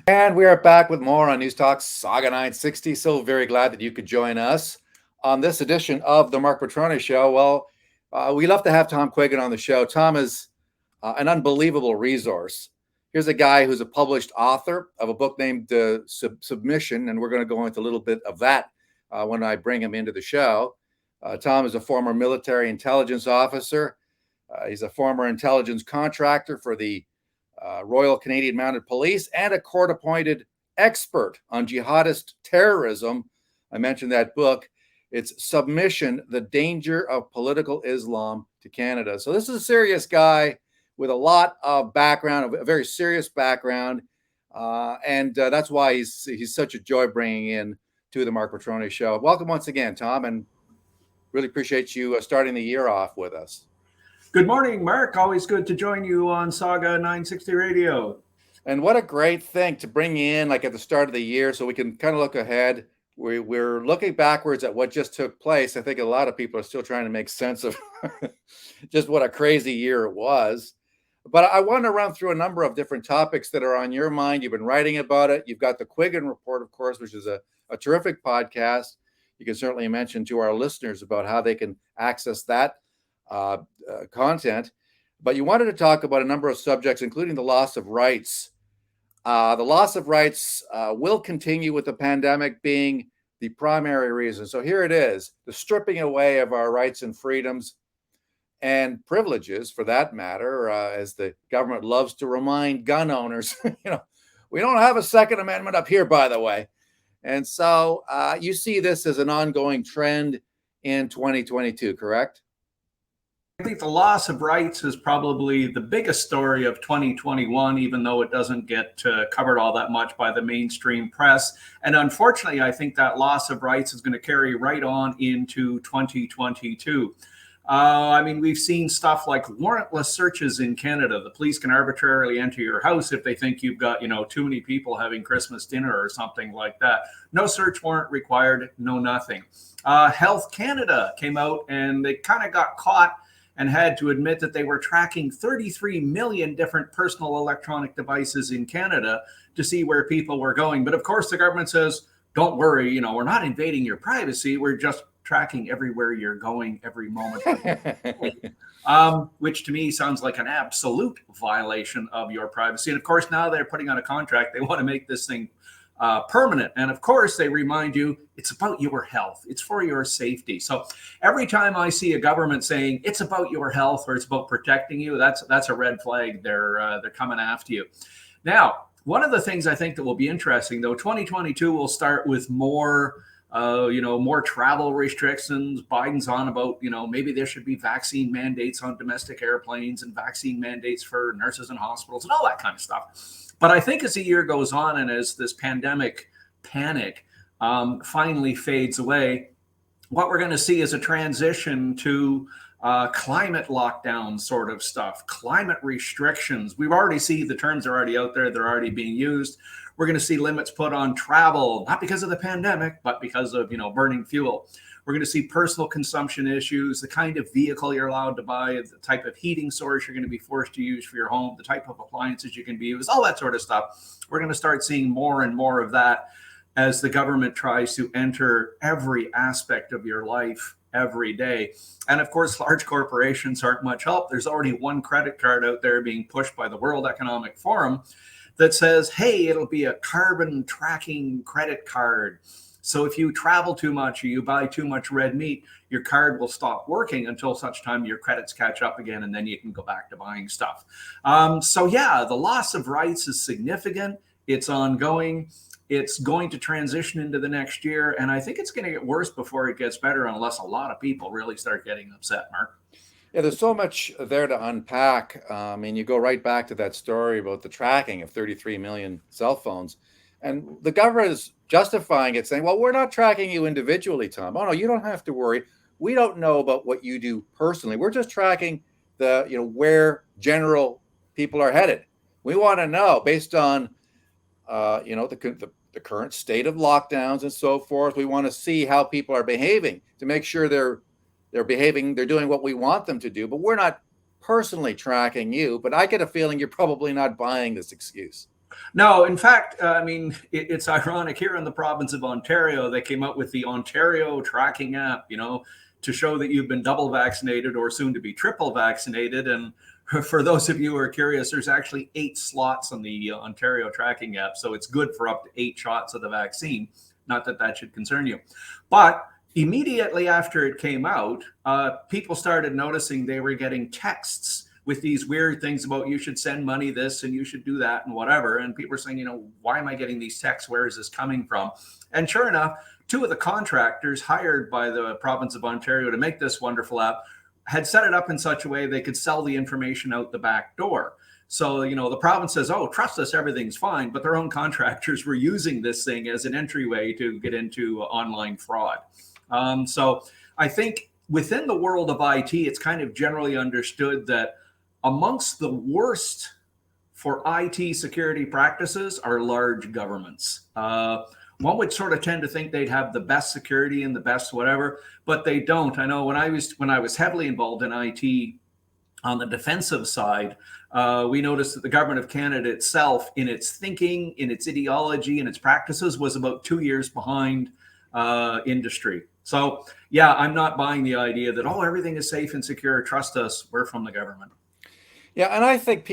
And we are back with more on News Talk Saga 960. So very glad that you could join us on this edition of the Mark Petroni Show. We love to have Tom Quiggin on the show. Tom is an unbelievable resource. Here's a guy who's a published author of a book named Submission, and we're going to go into a little bit of that when I bring him into the show. Tom is a former military intelligence officer. He's a former intelligence contractor for the Royal Canadian Mounted Police and a court-appointed expert on jihadist terrorism. I mentioned that book. It's Submission, The Danger of Political Islam to Canada. So this is a serious guy with a lot of background, a very serious background. And that's why he's such a joy bringing in to the Mark Petroni Show. Welcome once again, Tom, and really appreciate you starting the year off with us. Good morning, Mark. Always good to join you on Saga 960 Radio. And what a great thing to bring in like at the start of the year so we can kind of look ahead. We're looking backwards at what just took place. I think a lot of people are still trying to make sense of just what a crazy year it was. But I want to run through a number of different topics that are on your mind. You've been writing about it. You've got the Quiggin Report, of course, which is a terrific podcast. You can certainly mention to our listeners about how they can access that content. But you wanted to talk about a number of subjects, including the loss of rights. The loss of rights will continue with the pandemic being the primary reason. So here it is, the stripping away of our rights and freedoms and privileges, for that matter, as the government loves to remind gun owners. We don't have a Second Amendment up here, by the way. And so you see this as an ongoing trend in 2022, correct? I think the loss of rights is probably the biggest story of 2021, even though it doesn't get covered all that much by the mainstream press. And unfortunately, I think that loss of rights is going to carry right on into 2022. We've seen stuff like warrantless searches in Canada. The police can arbitrarily enter your house if they think you've got, too many people having Christmas dinner or something like that. No search warrant required, no nothing. Health Canada came out and they kind of got caught and had to admit that they were tracking 33 million different personal electronic devices in Canada to see where people were going. But of course, the government says, don't worry, we're not invading your privacy. We're just tracking everywhere you're going every moment. Which to me sounds like an absolute violation of your privacy. And of course, now they're putting on a contract. They want to make this thing permanent. And of course, they remind you it's about your health. It's for your safety. So every time I see a government saying it's about your health or it's about protecting you, that's a red flag. They're coming after you. Now, one of the things I think that will be interesting, though, 2022 will start with more travel restrictions. Biden's on about, maybe there should be vaccine mandates on domestic airplanes and vaccine mandates for nurses in hospitals and all that kind of stuff. But I think as the year goes on and as this pandemic panic finally fades away, what we're going to see is a transition to climate lockdown sort of stuff, climate restrictions. We've already seen the terms are already out there. They're already being used. We're going to see limits put on travel, not because of the pandemic, but because of, burning fuel. We're going to see personal consumption issues, the kind of vehicle you're allowed to buy, the type of heating source you're going to be forced to use for your home, the type of appliances you can use, all that sort of stuff. We're going to start seeing more and more of that as the government tries to enter every aspect of your life every day. And of course, large corporations aren't much help. There's already one credit card out there being pushed by the World Economic Forum that says, hey, it'll be a carbon tracking credit card. So if you travel too much or you buy too much red meat, your card will stop working until such time your credits catch up again, and then you can go back to buying stuff. The loss of rights is significant. It's ongoing. It's going to transition into the next year, and I think it's going to get worse before it gets better unless a lot of people really start getting upset, Mark. Yeah, there's so much there to unpack. You go right back to that story about the tracking of 33 million cell phones. And the government is justifying it, saying, well, we're not tracking you individually, Tom. Oh, no, you don't have to worry. We don't know about what you do personally. We're just tracking where general people are headed. We want to know based on, the current state of lockdowns and so forth. We want to see how people are behaving to make sure they're doing what we want them to do. But we're not personally tracking you. But I get a feeling you're probably not buying this excuse. No, in fact, I mean, it's ironic here in the province of Ontario, they came out with the Ontario tracking app, to show that you've been double vaccinated or soon to be triple vaccinated. And for those of you who are curious, there's actually 8 slots on the Ontario tracking app. So it's good for up to 8 shots of the vaccine. Not that that should concern you. But immediately after it came out, people started noticing they were getting texts with these weird things about you should send money this and you should do that and whatever. And people were saying, why am I getting these texts? Where is this coming from? And sure enough, 2 of the contractors hired by the province of Ontario to make this wonderful app had set it up in such a way they could sell the information out the back door. So, the province says, oh, trust us, everything's fine. But their own contractors were using this thing as an entryway to get into online fraud. So I think within the world of IT, it's kind of generally understood that amongst the worst for IT security practices are large governments. One would sort of tend to think they'd have the best security and the best whatever, but they don't. I know when I was heavily involved in IT on the defensive side, we noticed that the government of Canada itself, in its thinking, in its ideology, and its practices, was about 2 years behind industry. So, yeah, I'm not buying the idea that, everything is safe and secure. Trust us. We're from the government. Yeah, and I think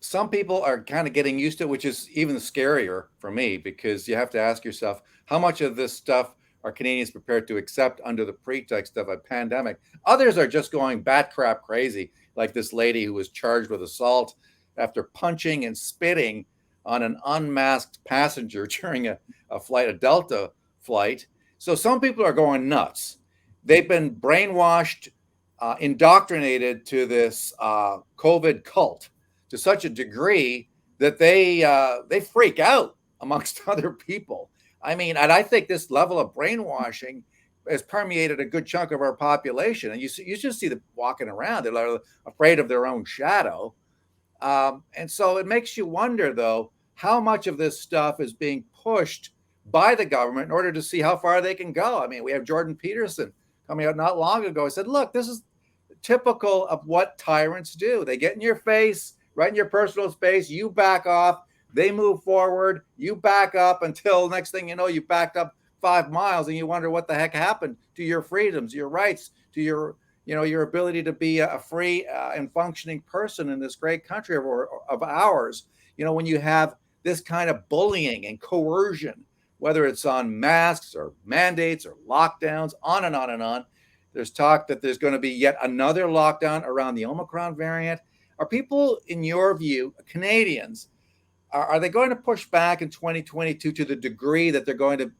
some people are kind of getting used to it, which is even scarier for me, because you have to ask yourself, how much of this stuff are Canadians prepared to accept under the pretext of a pandemic? Others are just going bat crap crazy, like this lady who was charged with assault after punching and spitting on an unmasked passenger during a Delta flight. So some people are going nuts. They've been brainwashed, indoctrinated to this COVID cult to such a degree that they freak out amongst other people. I mean, and I think this level of brainwashing has permeated a good chunk of our population. And you just see them walking around; they're afraid of their own shadow. And so it makes you wonder, though, how much of this stuff is being pushed by the government in order to see how far they can go. I mean, we have Jordan Peterson coming out not long ago. He said, look, this is typical of what tyrants do. They get in your face, right in your personal space. You back off. They move forward. You back up until next thing you know, you backed up 5 miles and you wonder what the heck happened to your freedoms, your rights, to your ability to be a free and functioning person in this great country of ours. When you have this kind of bullying and coercion, whether it's on masks or mandates or lockdowns, on and on and on. There's talk that there's going to be yet another lockdown around the Omicron variant. Are people, in your view, Canadians, are they going to push back in 2022 to the degree that they're going to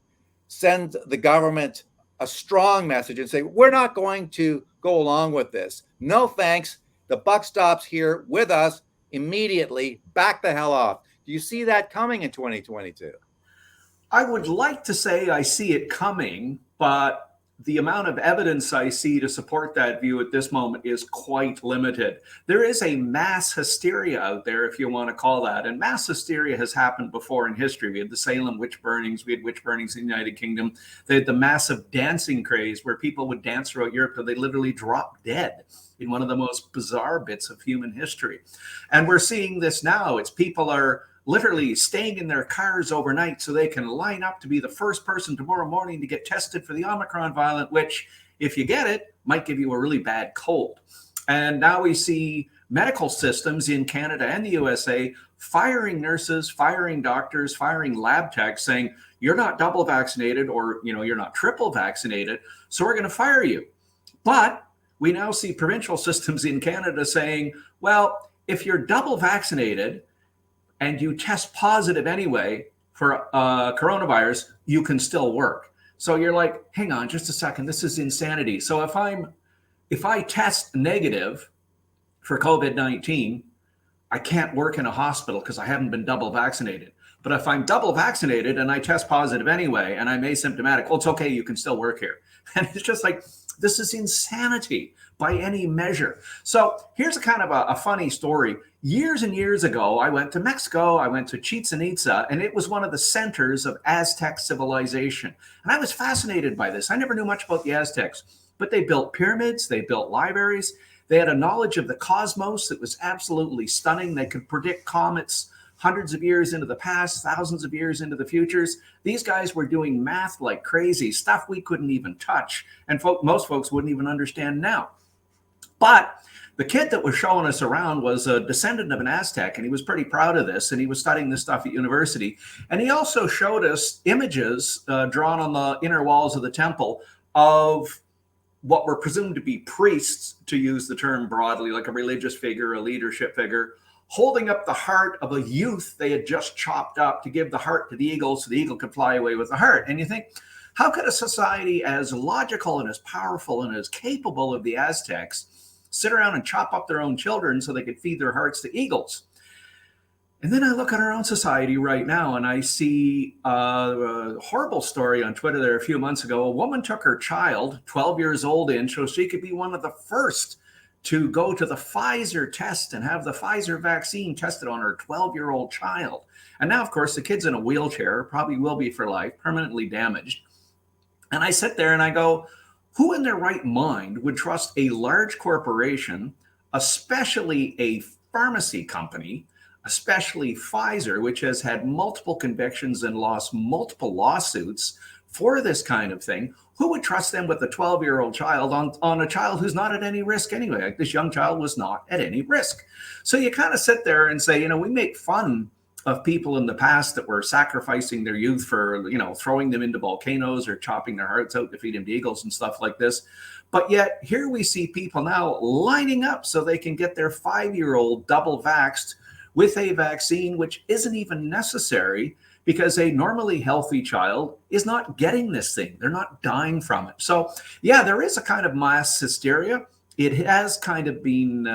send the government a strong message and say, we're not going to go along with this? No, thanks. The buck stops here with us immediately. Back the hell off. Do you see that coming in 2022? I would like to say I see it coming, but the amount of evidence I see to support that view at this moment is quite limited. There is a mass hysteria out there, if you want to call that. And mass hysteria has happened before in history. We had the Salem witch burnings. We had witch burnings in the United Kingdom. They had the massive dancing craze where people would dance throughout Europe till they literally dropped dead in one of the most bizarre bits of human history. And we're seeing this now. It's people are literally staying in their cars overnight so they can line up to be the first person tomorrow morning to get tested for the Omicron variant, which, if you get it, might give you a really bad cold. And now we see medical systems in Canada and the USA firing nurses, firing doctors, firing lab techs, saying, you're not double vaccinated or, you're not triple vaccinated, so we're going to fire you. But we now see provincial systems in Canada saying, well, if you're double vaccinated and you test positive anyway for coronavirus, you can still work. So you're like, hang on just a second, this is insanity. So if I test negative for COVID-19, I can't work in a hospital because I haven't been double vaccinated. But if I'm double vaccinated and I test positive anyway, and I'm asymptomatic, well, it's okay, you can still work here. And it's just like, this is insanity by any measure. So here's a kind of a funny story. Years and years ago, I went to Mexico. I went to Chichen Itza, and it was one of the centers of Aztec civilization. And I was fascinated by this. I never knew much about the Aztecs, but they built pyramids. They built libraries. They had a knowledge of the cosmos that was absolutely stunning. They could predict comets hundreds of years into the past, thousands of years into the futures. These guys were doing math like crazy, stuff we couldn't even touch, and most folks wouldn't even understand now. But the kid that was showing us around was a descendant of an Aztec, and he was pretty proud of this, and he was studying this stuff at university. And he also showed us images drawn on the inner walls of the temple of what were presumed to be priests, to use the term broadly, like a religious figure, a leadership figure, holding up the heart of a youth they had just chopped up to give the heart to the eagle so the eagle could fly away with the heart. And you think, how could a society as logical and as powerful and as capable of the Aztecs sit around and chop up their own children so they could feed their hearts to eagles? And then I look at our own society right now, and I see a horrible story on Twitter there a few months ago. A woman took her child, 12 years old, in so she could be one of the first to go to the Pfizer test and have the Pfizer vaccine tested on her 12-year-old child. And now, of course, the kid's in a wheelchair, probably will be for life, permanently damaged. And I sit there and I go, who in their right mind would trust a large corporation, especially a pharmacy company, especially Pfizer, which has had multiple convictions and lost multiple lawsuits for this kind of thing? Who would trust them with a 12-year-old child on a child who's not at any risk anyway? Like, this young child was not at any risk. So you kind of sit there and say, we make fun of people in the past that were sacrificing their youth for, throwing them into volcanoes or chopping their hearts out to feed them to eagles and stuff like this. But yet here we see people now lining up so they can get their 5-year-old double vaxxed with a vaccine which isn't even necessary, because a normally healthy child is not getting this thing. They're not dying from it. So yeah, there is a kind of mass hysteria. It has kind of been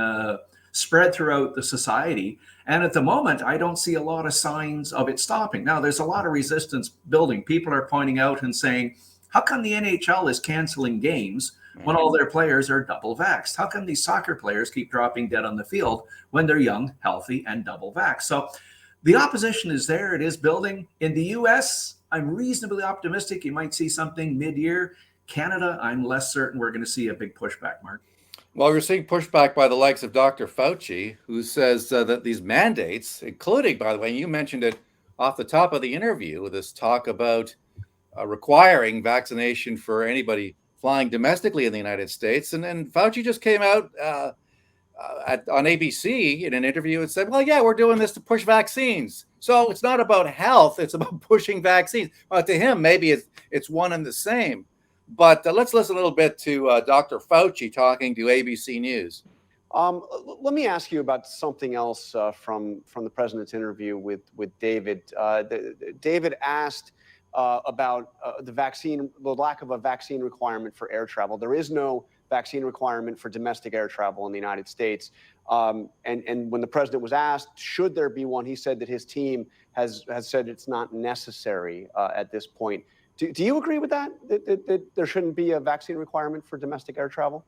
spread throughout the society. And at the moment, I don't see a lot of signs of it stopping. Now, there's a lot of resistance building. People are pointing out and saying, how come the NHL is canceling games when all their players are double vaxxed? How come these soccer players keep dropping dead on the field when they're young, healthy, and double vaxxed? So the opposition is there. It is building. In the US, I'm reasonably optimistic you might see something mid-year. Canada, I'm less certain we're going to see a big pushback, Mark. Well, we're seeing pushback by the likes of Dr. Fauci, who says that these mandates, including, by the way, you mentioned it off the top of the interview, this talk about requiring vaccination for anybody flying domestically in the United States. And then Fauci just came out on ABC in an interview and said, well, yeah, we're doing this to push vaccines. So it's not about health, it's about pushing vaccines. Well, to him, maybe it's one and the same. But let's listen a little bit to Dr. Fauci talking to ABC News. Let me ask you about something else from the president's interview with David. David asked about the lack of a vaccine requirement for air travel. There is no vaccine requirement for domestic air travel in the United States. And when the president was asked, should there be one, he said that his team has said it's not necessary at this point. Do you agree with that there shouldn't be a vaccine requirement for domestic air travel?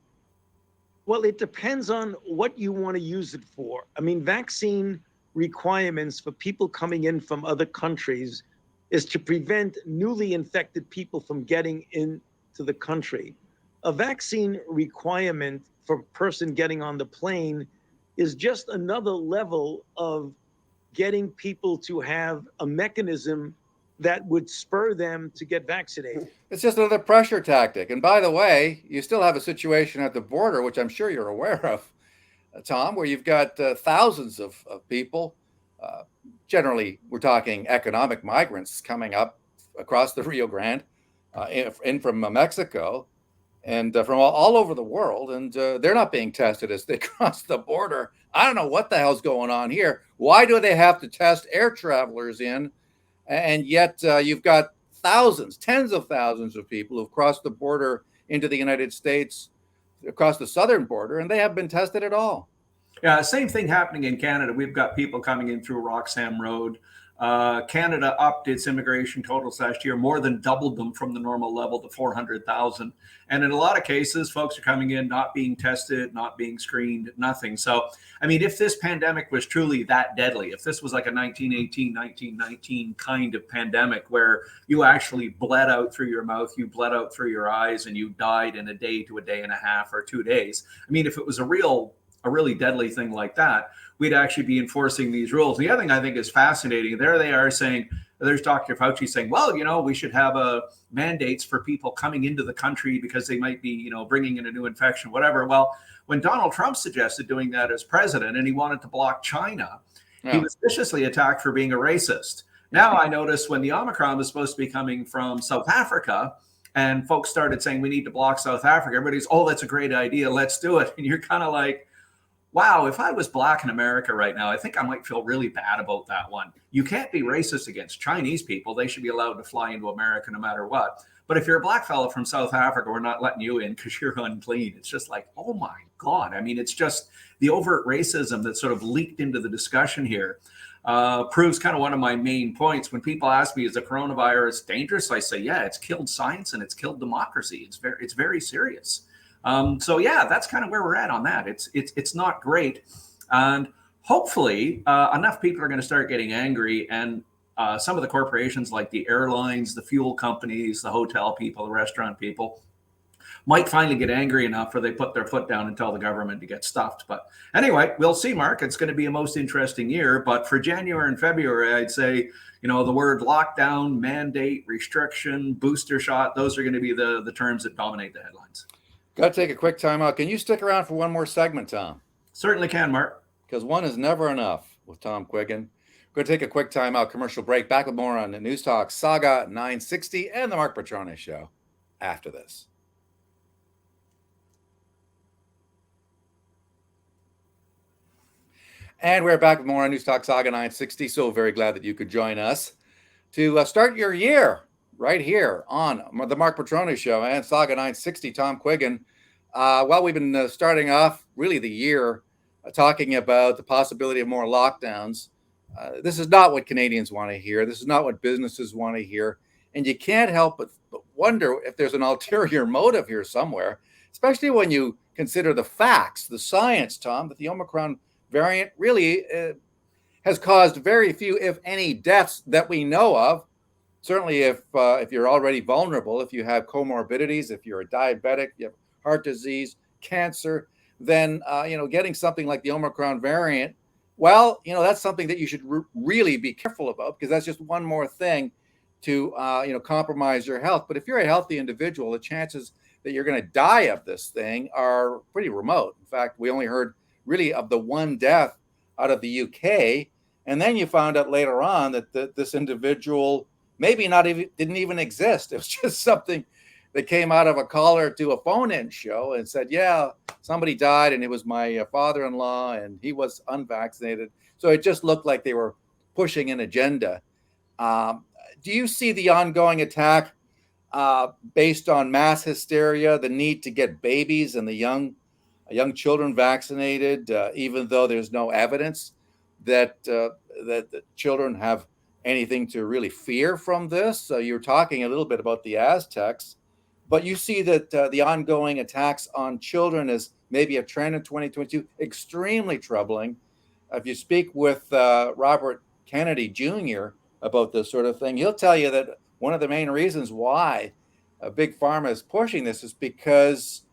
Well, it depends on what you want to use it for. I mean, vaccine requirements for people coming in from other countries is to prevent newly infected people from getting into the country. A vaccine requirement for a person getting on the plane is just another level of getting people to have a mechanism that would spur them to get vaccinated. It's just another pressure tactic. And by the way, you still have a situation at the border, which I'm sure you're aware of, Tom, where you've got thousands of people. Generally, we're talking economic migrants coming up across the Rio Grande, in from Mexico, and from all over the world. And they're not being tested as they cross the border. I don't know what the hell's going on here. Why do they have to test air travelers in? And yet you've got thousands, tens of thousands of people who've crossed the border into the United States, across the southern border, and they haven't been tested at all. Yeah, same thing happening in Canada. We've got people coming in through Roxham Road, Canada upped its immigration totals last year, more than doubled them from the normal level to 400,000. And in a lot of cases, folks are coming in not being tested, not being screened, nothing. So, I mean, if this pandemic was truly that deadly, if this was like a 1918, 1919 kind of pandemic where you actually bled out through your mouth, you bled out through your eyes, and you died in a day to a day and a half or 2 days. I mean, if it was a really deadly thing like that, we'd actually be enforcing these rules. The other thing I think is fascinating, there they are saying, there's Dr. Fauci saying, well, we should have mandates for people coming into the country because they might be, bringing in a new infection, whatever. Well, when Donald Trump suggested doing that as president and he wanted to block China, he was viciously attacked for being a racist. Now I notice when the Omicron was supposed to be coming from South Africa and folks started saying we need to block South Africa, everybody's, oh, that's a great idea, let's do it. And you're kind of like, wow, if I was black in America right now, I think I might feel really bad about that one. You can't be racist against Chinese people. They should be allowed to fly into America no matter what. But if you're a black fellow from South Africa, we're not letting you in because you're unclean. It's just like, oh my God. I mean, it's just the overt racism that sort of leaked into the discussion here proves kind of one of my main points. When people ask me, is the coronavirus dangerous? I say, yeah, it's killed science and it's killed democracy. It's very serious. So yeah, that's kind of where we're at on that. It's not great, and hopefully enough people are going to start getting angry, and some of the corporations like the airlines, the fuel companies, the hotel people, the restaurant people might finally get angry enough where they put their foot down and tell the government to get stuffed. But anyway, we'll see, Mark. It's going to be a most interesting year. But for January and February, I'd say, the word lockdown, mandate, restriction, booster shot, those are going to be the terms that dominate the headlines. Got to take a quick time out. Can you stick around for one more segment, Tom? Certainly can, Mark. Because one is never enough with Tom Quiggin. We're going to take a quick time out, commercial break. Back with more on the News Talk Saga 960 and the Mark Petrone Show after this. And we're back with more on News Talk Saga 960. So very glad that you could join us to start your year right here on the Mark Petrone Show and Saga 960. Tom Quiggin. Well, we've been starting off really the year talking about the possibility of more lockdowns. This is not what Canadians want to hear. This is not what businesses want to hear. And you can't help but wonder if there's an ulterior motive here somewhere, especially when you consider the facts, the science, Tom, that the Omicron variant really has caused very few, if any, deaths that we know of. Certainly, if you're already vulnerable, if you have comorbidities, if you're a diabetic, you have heart disease, cancer, then getting something like the Omicron variant, well, that's something that you should really be careful about, because that's just one more thing to compromise your health. But if you're a healthy individual, the chances that you're going to die of this thing are pretty remote. In fact, we only heard really of the one death out of the UK, and then you found out later on that this individual maybe didn't even exist. It was just something that came out of a caller to a phone-in show and said, yeah, somebody died and it was my father-in-law and he was unvaccinated. So it just looked like they were pushing an agenda. Do you see the ongoing attack based on mass hysteria, the need to get babies and the young children vaccinated, even though there's no evidence that the children have anything to really fear from this? So you're talking a little bit about the Aztecs, but you see that the ongoing attacks on children is maybe a trend in 2022, extremely troubling. If you speak with Robert Kennedy Jr. about this sort of thing, he'll tell you that one of the main reasons why Big Pharma is pushing this is because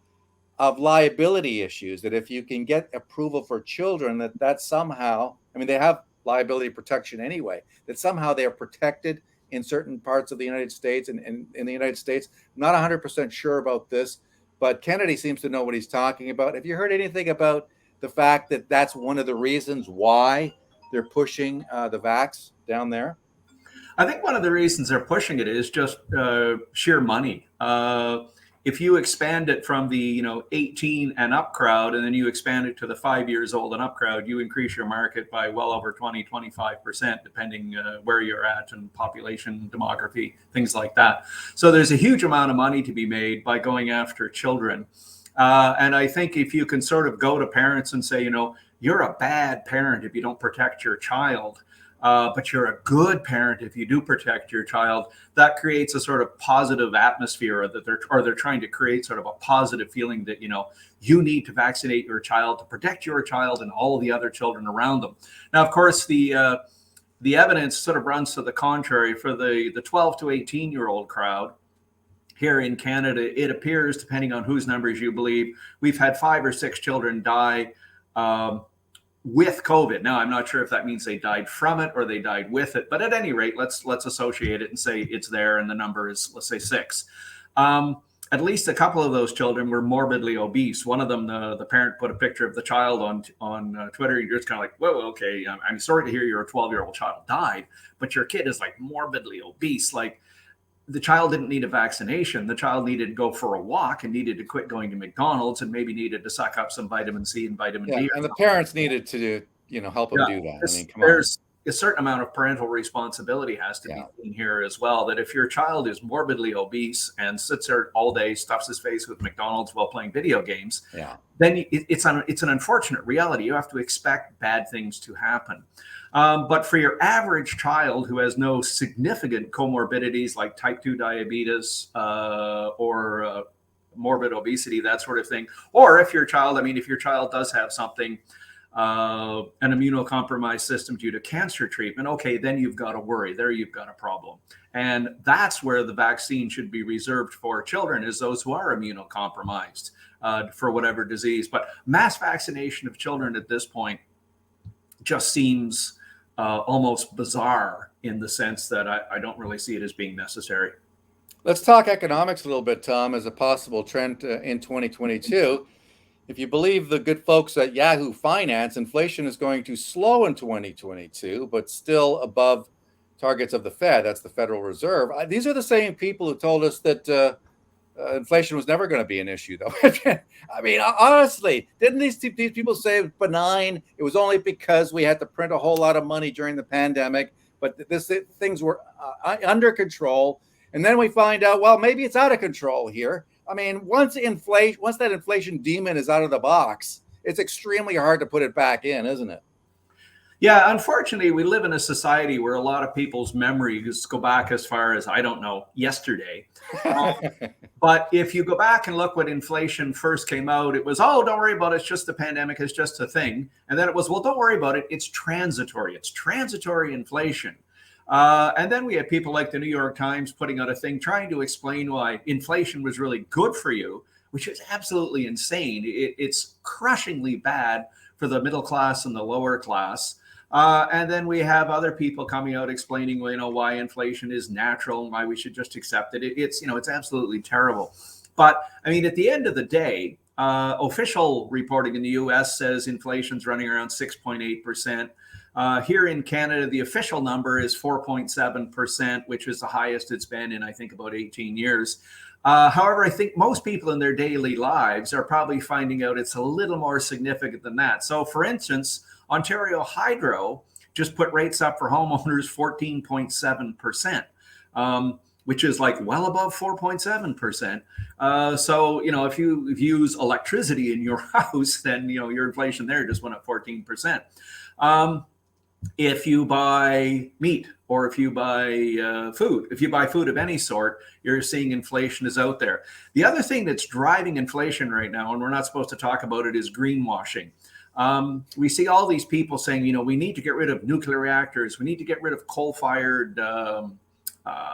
of liability issues, that if you can get approval for children, that somehow, they have liability protection anyway, that somehow they are protected in certain parts of the United States and in the United States. I'm not 100% sure about this, but Kennedy seems to know what he's talking about. Have you heard anything about the fact that that's one of the reasons why they're pushing the vax down there? I think one of the reasons they're pushing it is just sheer money. If you expand it from the 18 and up crowd, and then you expand it to the 5 years old and up crowd, you increase your market by well over 20-25%, depending where you're at and population, demography, things like that. So there's a huge amount of money to be made by going after children. And I think if you can sort of go to parents and say, you're a bad parent if you don't protect your child, but you're a good parent if you do protect your child. That creates a sort of positive atmosphere that they're trying to create sort of a positive feeling that, you need to vaccinate your child to protect your child and all the other children around them. Now, of course, the evidence sort of runs to the contrary. For the 12 to 18-year-old crowd here in Canada, it appears, depending on whose numbers you believe, we've had 5 or 6 children die with COVID. Now, I'm not sure if that means they died from it or they died with it, but at any rate, let's associate it and say it's there, and the number is, let's say, 6. At least a couple of those children were morbidly obese. One of them, the parent put a picture of the child on Twitter. You're just kind of like, whoa, okay, I'm sorry to hear your 12-year-old child died, but your kid is like morbidly obese. Like, the child didn't need a vaccination. The child needed to go for a walk and needed to quit going to McDonald's and maybe needed to suck up some vitamin C and vitamin D. And the parents needed to help them do that. I mean, come on. There's a certain amount of parental responsibility has to be seen here as well. That if your child is morbidly obese and sits there all day, stuffs his face with McDonald's while playing video games, then it's an unfortunate reality. You have to expect bad things to happen. But for your average child who has no significant comorbidities like type 2 diabetes or morbid obesity, that sort of thing, or if your child does have something, an immunocompromised system due to cancer treatment, okay, then you've got to worry. There you've got a problem. And that's where the vaccine should be reserved for children, is those who are immunocompromised for whatever disease. But mass vaccination of children at this point just seems almost bizarre, in the sense that I don't really see it as being necessary. Let's talk economics a little bit, Tom, as a possible trend in 2022. If you believe the good folks at Yahoo Finance, inflation is going to slow in 2022, but still above targets of the Fed. That's the Federal Reserve. These are the same people who told us that inflation was never going to be an issue, though. I mean, honestly, didn't these people say it was benign? It was only because we had to print a whole lot of money during the pandemic, but things were under control. And then we find out, well, maybe it's out of control here. I mean, once that inflation demon is out of the box, it's extremely hard to put it back in, isn't it? Yeah, unfortunately, we live in a society where a lot of people's memories go back as far as, I don't know, yesterday. But if you go back and look when inflation first came out, it was, oh, don't worry about it. It's just the pandemic. It's just a thing. And then it was, well, don't worry about it. It's transitory. It's transitory inflation. And then we had people like the New York Times putting out a thing trying to explain why inflation was really good for you, which is absolutely insane. It's crushingly bad for the middle class and the lower class. And then we have other people coming out explaining, why inflation is natural and why we should just accept it. It's absolutely terrible. But I mean, at the end of the day, official reporting in the US says inflation's running around 6.8%. Here in Canada, the official number is 4.7%, which is the highest it's been in, I think, about 18 years. However, I think most people in their daily lives are probably finding out it's a little more significant than that. So, for instance, Ontario Hydro just put rates up for homeowners 14.7%, which is like well above 4.7%. So, if you use electricity in your house, then, your inflation there just went up 14%. If you buy meat or if you buy food of any sort, you're seeing inflation is out there. The other thing that's driving inflation right now, and we're not supposed to talk about it, is greenwashing. We see all these people saying, we need to get rid of nuclear reactors. We need to get rid of coal-fired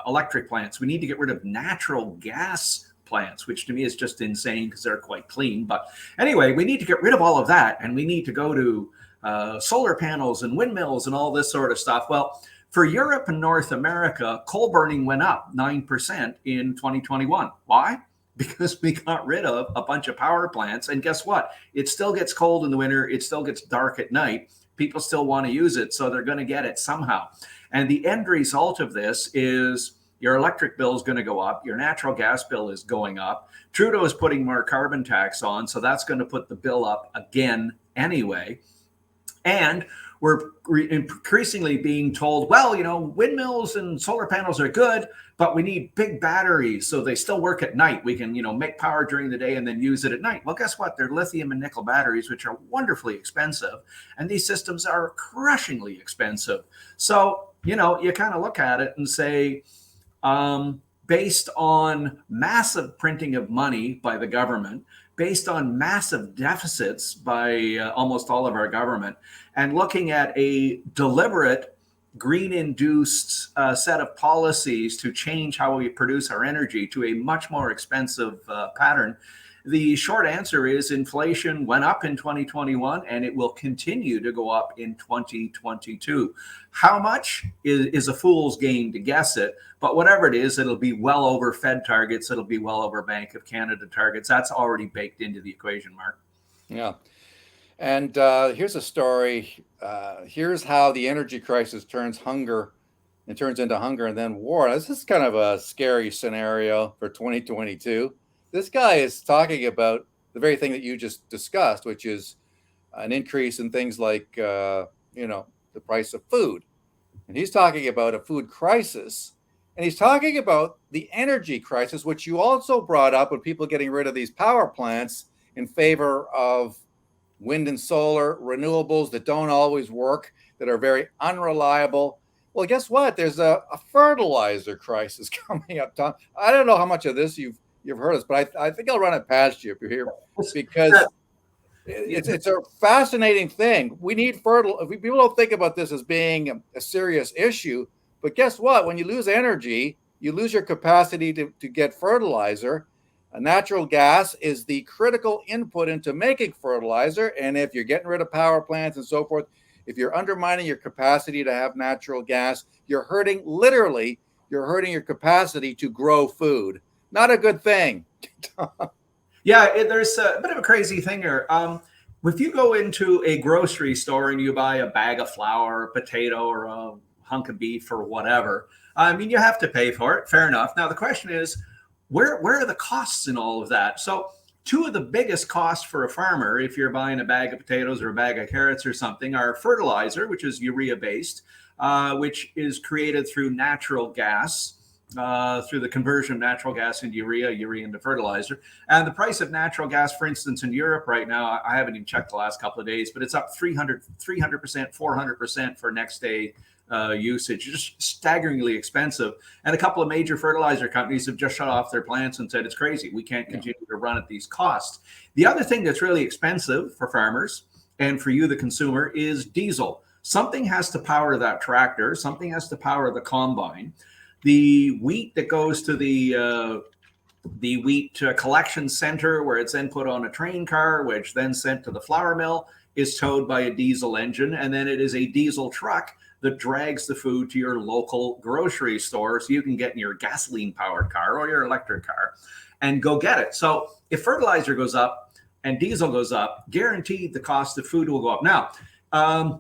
electric plants. We need to get rid of natural gas plants, which to me is just insane because they're quite clean. But anyway, we need to get rid of all of that. And we need to go to solar panels and windmills and all this sort of stuff. Well, for Europe and North America, coal burning went up 9% in 2021. Why? Because we got rid of a bunch of power plants. And guess what? It still gets cold in the winter. It still gets dark at night. People still want to use it, so they're going to get it somehow. And the end result of this is your electric bill is going to go up. Your natural gas bill is going up. Trudeau is putting more carbon tax on, so that's going to put the bill up again anyway. And we're increasingly being told, well, you know, windmills and solar panels are good, but we need big batteries so they still work at night. We can, you know, make power during the day and then use it at night. Well, guess what? They're lithium and nickel batteries, which are wonderfully expensive. And these systems are crushingly expensive. So, you know, you kind of look at it and say, based on massive printing of money by the government, based on massive deficits by almost all of our government, and looking at a deliberate green-induced set of policies to change how we produce our energy to a much more expensive pattern, the short answer is inflation went up in 2021 and it will continue to go up in 2022. How much is a fool's game to guess it, but whatever it is, it'll be well over Fed targets. It'll be well over Bank of Canada targets. That's already baked into the equation, Mark. Yeah. And here's a story. Here's how the energy crisis turns into hunger and then war. This is kind of a scary scenario for 2022. This guy is talking about the very thing that you just discussed, which is an increase in things like, you know, the price of food. And he's talking about a food crisis. And he's talking about the energy crisis, which you also brought up with people getting rid of these power plants in favor of wind and solar renewables that don't always work, that are very unreliable. Well, guess what? There's a fertilizer crisis coming up, Tom. I don't know how much of this you've heard this, but I think I'll run it past you if you're here, because it's a fascinating thing. We need fertilizer. People don't think about this as being a serious issue, but guess what? When you lose energy, you lose your capacity to get fertilizer. Natural gas is the critical input into making fertilizer. And if you're getting rid of power plants and so forth, if you're undermining your capacity to have natural gas, you're hurting your capacity to grow food. Not a good thing. Yeah, there's a bit of a crazy thing here. If you go into a grocery store and you buy a bag of flour, a potato, or a hunk of beef or whatever, I mean, you have to pay for it. Fair enough. Now, the question is, where are the costs in all of that? So two of the biggest costs for a farmer, if you're buying a bag of potatoes or a bag of carrots or something, are fertilizer, which is urea-based, which is created through natural gas, through the conversion of natural gas into urea into fertilizer. And the price of natural gas, for instance, in Europe right now, I haven't even checked the last couple of days, but it's up 300%, 400% for next day usage, just staggeringly expensive. And a couple of major fertilizer companies have just shut off their plants and said it's crazy. We can't continue to run at these costs. The other thing that's really expensive for farmers and for you, the consumer, is diesel. Something has to power that tractor. Something has to power the combine. The wheat that goes to the wheat collection center, where it's then put on a train car, which then sent to the flour mill, is towed by a diesel engine. And then it is a diesel truck that drags the food to your local grocery store so you can get in your gasoline powered car or your electric car and go get it. So if fertilizer goes up and diesel goes up, guaranteed the cost of food will go up. Now,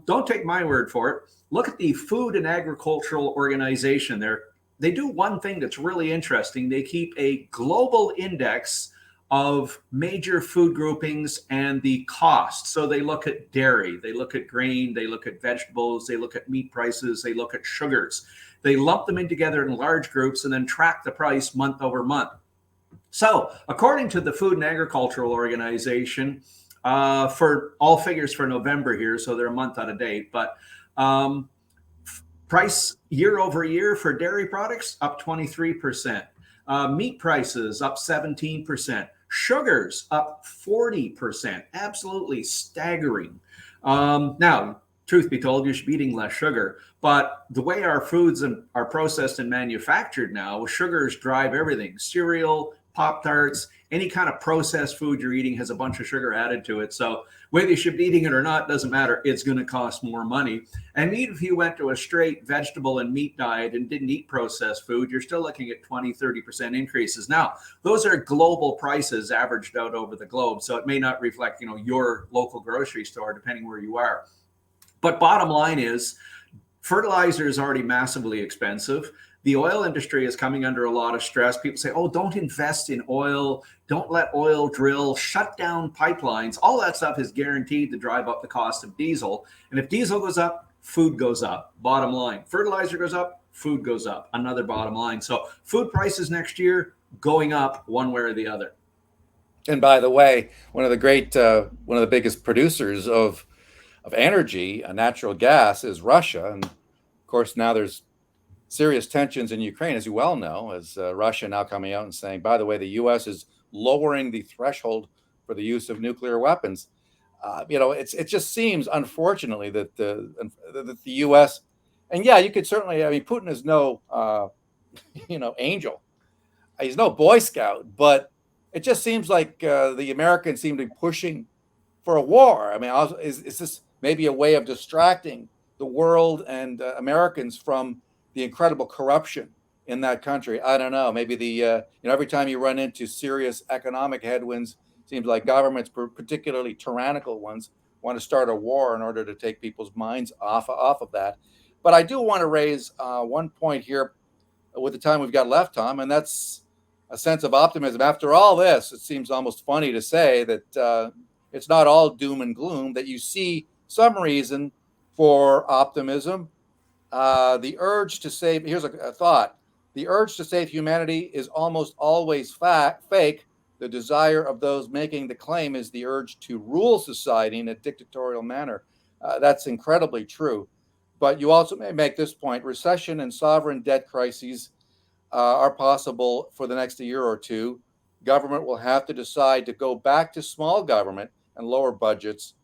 don't take my word for it. Look at the Food and Agricultural Organization. They do one thing that's really interesting. They keep a global index of major food groupings and the cost. So they look at dairy, they look at grain, they look at vegetables, they look at meat prices, they look at sugars. They lump them in together in large groups and then track the price month over month. So according to the Food and Agricultural Organization, for all figures for November here, so they're a month out of date, but price year over year for dairy products up 23%. Meat prices up 17%. Sugars up 40%. Absolutely staggering. Now, truth be told, you should be eating less sugar. But the way our foods are processed and manufactured now, sugars drive everything. Cereal, Pop-Tarts, any kind of processed food you're eating has a bunch of sugar added to it. So whether you should be eating it or not, doesn't matter. It's going to cost more money. And even if you went to a straight vegetable and meat diet and didn't eat processed food, you're still looking at 20, 30% increases. Now, those are global prices averaged out over the globe. So it may not reflect, your local grocery store, depending where you are. But bottom line is, fertilizer is already massively expensive. The oil industry is coming under a lot of stress. People say, oh, don't invest in oil. Don't let oil drill. Shut down pipelines. All that stuff is guaranteed to drive up the cost of diesel. And if diesel goes up, food goes up. Bottom line. Fertilizer goes up, food goes up. Another bottom line. So food prices next year going up one way or the other. And by the way, one of the biggest producers of energy, natural gas, is Russia. And of course, now there's serious tensions in Ukraine, as you well know, as Russia now coming out and saying, by the way, the U.S. is lowering the threshold for the use of nuclear weapons. It just seems, unfortunately, that the U.S. and yeah, you could certainly. I mean, Putin is no, angel. He's no Boy Scout, but it just seems like the Americans seem to be pushing for a war. I mean, is this maybe a way of distracting the world and Americans from the incredible corruption in that country? I don't know. Maybe every time you run into serious economic headwinds, seems like governments, particularly tyrannical ones, want to start a war in order to take people's minds off of that. But I do want to raise one point here with the time we've got left, Tom, and that's a sense of optimism. After all this, it seems almost funny to say that it's not all doom and gloom, that you see some reason for optimism. The urge to save, here's a thought. The urge to save humanity is almost always fake. The desire of those making the claim is the urge to rule society in a dictatorial manner. That's incredibly true. But you also may make this point: recession and sovereign debt crises are possible for the next year or two. Government will have to decide to go back to small government and lower budgets,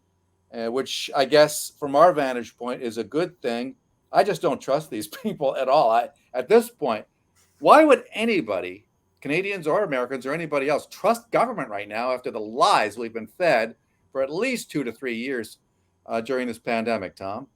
which I guess from our vantage point is a good thing. I just don't trust these people at all. At this point, why would anybody, Canadians or Americans or anybody else, trust government right now after the lies we've been fed for at least 2 to 3 years during this pandemic, Tom?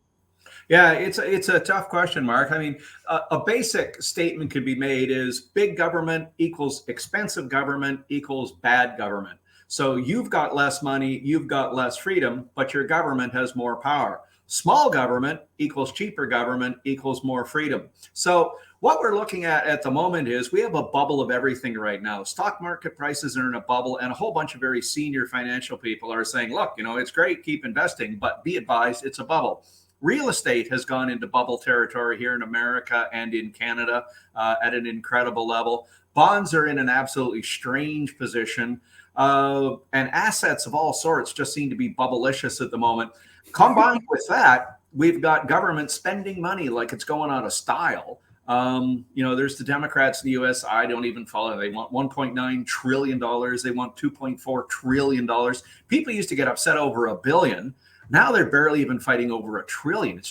Yeah, it's a tough question, Mark. I mean, a basic statement could be made is big government equals expensive government equals bad government. So you've got less money, you've got less freedom, but your government has more power. Small government equals cheaper government equals more freedom. So what we're looking at the moment is we have a bubble of everything right now. Stock market prices are in a bubble, and a whole bunch of very senior financial people are saying, look, it's great, keep investing, but be advised, it's a bubble. Real estate has gone into bubble territory here in America and in Canada at an incredible level. Bonds are in an absolutely strange position, and assets of all sorts just seem to be bubblicious at the moment. Combined with that, we've got government spending money like it's going out of style. There's the Democrats in the U.S. I don't even follow. They want $1.9 trillion. They want $2.4 trillion. People used to get upset over $1 billion. Now they're barely even fighting over $1 trillion. It's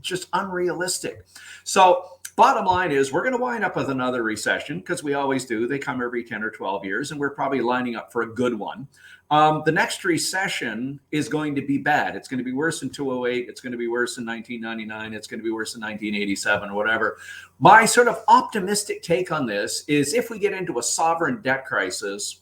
just unrealistic. So bottom line is we're going to wind up with another recession because we always do. They come every 10 or 12 years, and we're probably lining up for a good one. The next recession is going to be bad. It's going to be worse in 2008. It's going to be worse in 1999. It's going to be worse in 1987 or whatever. My sort of optimistic take on this is if we get into a sovereign debt crisis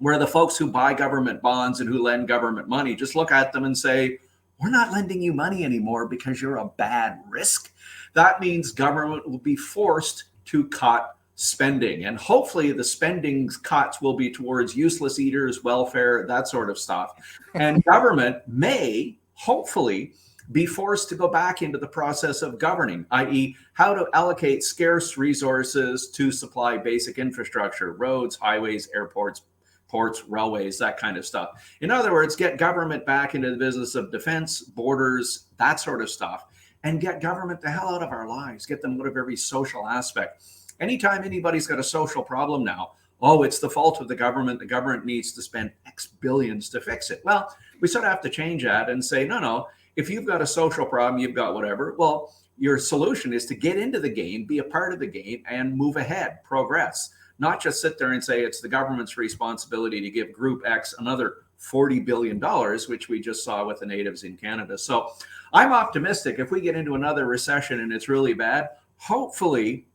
where the folks who buy government bonds and who lend government money just look at them and say, we're not lending you money anymore because you're a bad risk. That means government will be forced to cut spending. And hopefully the spending cuts will be towards useless eaters, welfare, that sort of stuff. And government may hopefully be forced to go back into the process of governing, i.e. how to allocate scarce resources to supply basic infrastructure, roads, highways, airports, ports, railways, that kind of stuff. In other words, get government back into the business of defense, borders, that sort of stuff, and get government the hell out of our lives, get them out of every social aspect. Anytime anybody's got a social problem now, oh, it's the fault of the government needs to spend X billions to fix it. Well, we sort of have to change that and say, no, if you've got a social problem, you've got whatever, well, your solution is to get into the game, be a part of the game, and move ahead, progress. Not just sit there and say it's the government's responsibility to give Group X another $40 billion, which we just saw with the natives in Canada. So I'm optimistic if we get into another recession and it's really bad, hopefully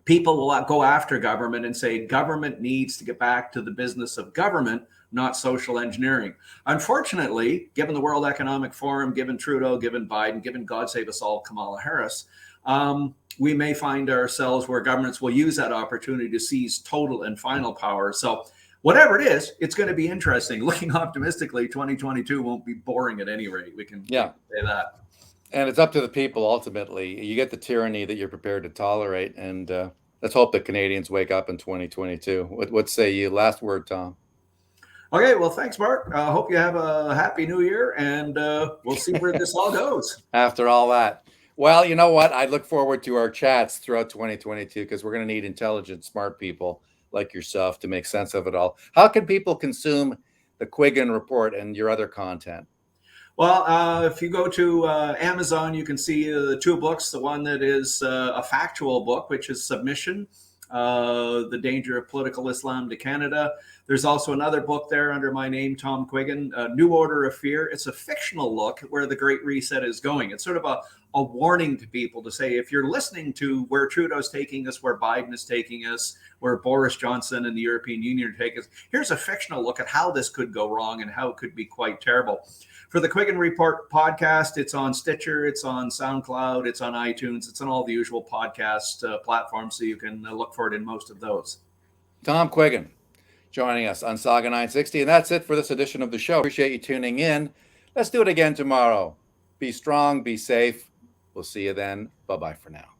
people will go after government and say government needs to get back to the business of government, not social engineering. Unfortunately, given the World Economic Forum, given Trudeau, given Biden, given God Save Us All, Kamala Harris, we may find ourselves where governments will use that opportunity to seize total and final power. So whatever it is, it's going to be interesting. Looking optimistically, 2022 won't be boring at any rate. We can say that. And it's up to the people ultimately. You get the tyranny that you're prepared to tolerate, and let's hope that Canadians wake up in 2022. What say you? Last word, Tom. Okay, well, thanks, Mark. Hope you have a happy new year, and we'll see where this all goes. After all that. Well, you know what? I look forward to our chats throughout 2022 because we're going to need intelligent, smart people like yourself to make sense of it all. How can people consume the Quiggin Report and your other content? Well, if you go to Amazon, you can see the two books. The one that is a factual book, which is Submission, The Danger of Political Islam to Canada. There's also another book there under my name, Tom Quiggin, New Order of Fear. It's a fictional look at where the Great Reset is going. It's sort of a warning to people to say, if you're listening to where Trudeau's taking us, where Biden is taking us, where Boris Johnson and the European Union are taking us, here's a fictional look at how this could go wrong and how it could be quite terrible. For the Quiggin Report podcast, it's on Stitcher, it's on SoundCloud, it's on iTunes, it's on all the usual podcast platforms, so you can look for it in most of those. Tom Quiggin joining us on Saga 960, and that's it for this edition of the show. Appreciate you tuning in. Let's do it again tomorrow. Be strong, be safe. We'll see you then. Bye-bye for now.